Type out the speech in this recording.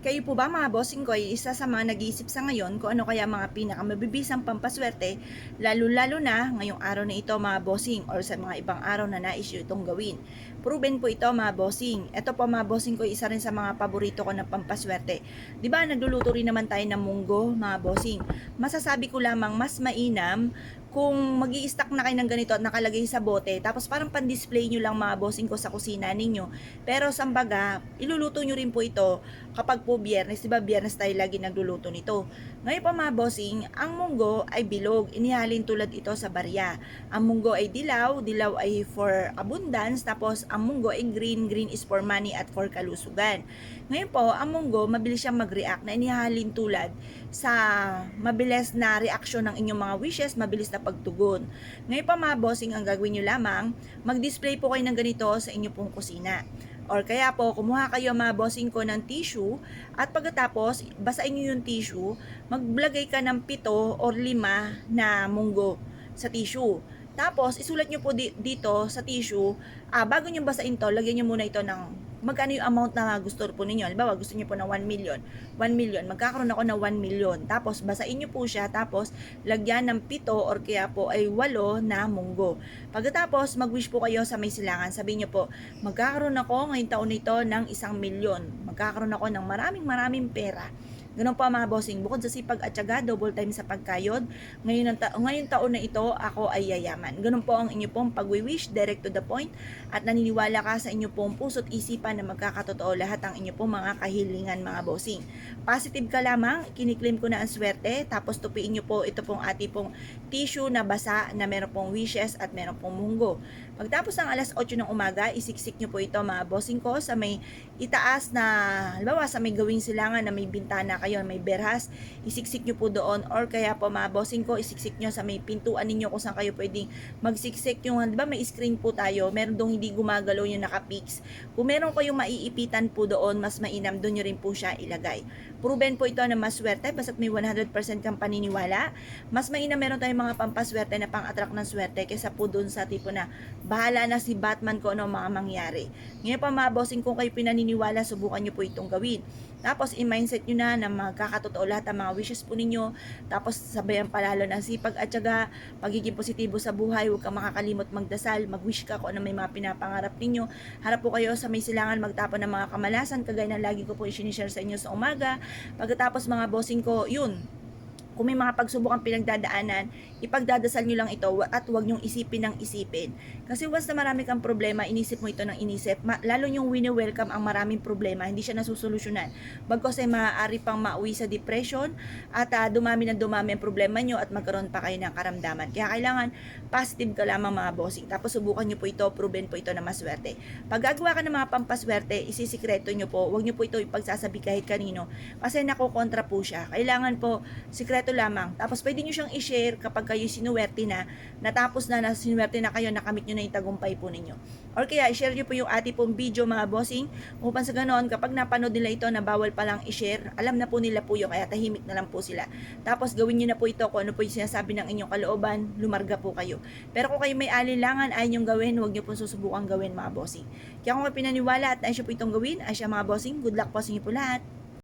Kayo po ba mga bossing ko ay isa sa mga nag-iisip sa ngayon kung ano kaya mga pinakamabibisang pampaswerte, lalo-lalo na ngayong araw na ito mga bossing or sa mga ibang araw na nais nyo itong gawin. Proven po ito mga bossing. Ito po mga bossing ko isa rin sa mga paborito ko na pampaswerte. Di ba nagluluto rin naman tayo ng munggo mga bossing. Masasabi ko lamang mas mainam kung mag stack na kayo ng ganito at nakalagay sa bote, tapos parang pan-display nyo lang mga bossing ko sa kusina ninyo. Pero sambaga, iluluto nyo rin po ito kapag po biyernes, di ba biyernes tayo lagi nagluluto nito. Ngayon po mga bossing, ang munggo ay bilog, inihalin tulad ito sa barya. Ang munggo ay dilaw, dilaw ay for abundance, tapos ang munggo ay green, green is for money at for kalusugan. Ngayon po, ang munggo, mabilis siyang mag-react na inihalin tulad sa mabilis na reaksyon ng inyong mga wishes, mabilis na pagtugon. Ngayon pa mga bossing, ang gagawin nyo lamang, mag-display po kayo ng ganito sa inyong pong kusina. Or kaya po, kumuha kayo mga bossing ko ng tissue at pagkatapos, basahin nyo yung tissue, maglagay ka ng 7 or 5 na munggo sa tissue. Tapos, isulat nyo po dito sa tissue, bago nyo basahin to, lagyan nyo muna ito ng magkano yung amount na gusto po ninyo. Halimbawa, gusto nyo po ng 1 million. 1 million, magkakaroon ako ng 1 million. Tapos, basahin nyo po siya, tapos, lagyan ng 7 or kaya po ay 8 na munggo. Pagkatapos, mag-wish po kayo sa may silangan. Sabihin nyo po, magkakaroon ako ngayong taon nito ng 1 milyon. Magkakaroon ako ng maraming pera. Ganun po mga bossing, bukod sa sipag at syaga, double time sa pagkayod, ngayong taon na ito, ako ay yayaman. Ganun po ang inyo pong pag-wish, direct to the point, at naniniwala ka sa inyo pong puso't isipan na magkakatotoo lahat ang inyo pong mga kahilingan mga bossing. Positive ka lamang, kiniklaim ko na ang swerte, tapos tupiin nyo po ito pong ating pong tissue na basa na meron pong wishes at meron pong munggo. Pagtapos ng alas 8 ng umaga, isiksik nyo po ito mga bossing ko sa may itaas na, halimbawa sa may gawing silangan na may bintana kayo, may berhas, isiksik nyo po doon, or kaya po mga bossing ko, isiksik nyo sa may pintuan ninyo kung saan kayo pwedeng magsiksik yung, di ba may screen po tayo, meron doon hindi gumagalaw yung naka-fix. Kung meron kayong maiipitan po doon, mas mainam doon nyo rin po siya ilagay. Proven po ito na maswerte, basta't may 100% kang paniniwala, mas mainam meron tayong mga pampaswerte na pang-attract ng swerte kaysa po doon sa tipo na bahala na si Batman ko ano mga mangyari. Ngayon pa mga bossing, kung kayo pinaniniwala, subukan nyo po itong gawin. Tapos i-mindset nyo na magkakatotoo lahat ang mga wishes po ninyo. Tapos sabayan palalo ng sipag at syaga, pagiging positibo sa buhay, huwag kang makakalimot magdasal, mag-wish ka kung ano may mga pinapangarap ninyo. Harap po kayo sa may silangan, magtapon ng mga kamalasan, kagaya ng lagi ko po i-share sa inyo sa umaga. Pagkatapos mga bossing ko, yun, kung may mga pagsubok ang pinagdadaanan, ipagdadasal nyo lang ito at huwag nyong isipin ng isipin. Kasi once na marami kang problema, inisip mo ito ng inisip, lalo nyong wini-welcome ang maraming problema, hindi siya nasusolusyonan. Bagkos ay maaari pang mauwi sa depression at dumami ng dumami ang problema nyo at magkaroon pa kayo ng karamdaman. Kaya kailangan positive ka lamang mga bossing. Tapos subukan nyo po ito, proven po ito na maswerte. Pag gagawa ka ng mga pampaswerte, isisikreto nyo po, huwag nyo po ito ipagsasabi kahit kanino kasi nakokontra po siya. Kailangan po sikreto lamang. Tapos pwede nyo siyang i-share kapag kayo sinuwerte na, natapos na sinuwerte na kayo, nakamit nyo na yung tagumpay po ninyo. Or kaya i-share nyo po yung ating pong video mga bossing, upang sa ganoon kapag napanood nila ito na bawal palang i-share, alam na po nila po yun, kaya tahimik na lang po sila. Tapos gawin nyo na po ito kung ano po yung sinasabi ng inyong kalooban, lumarga po kayo. Pero kung kayo may alinlangan ay inyong gawin, huwag nyo po susubukan gawin mga bossing. Kaya kung kayo pinaniwala at nais nyo po itong gawin, ay siya mga bossing, good luck po sa inyo po lahat.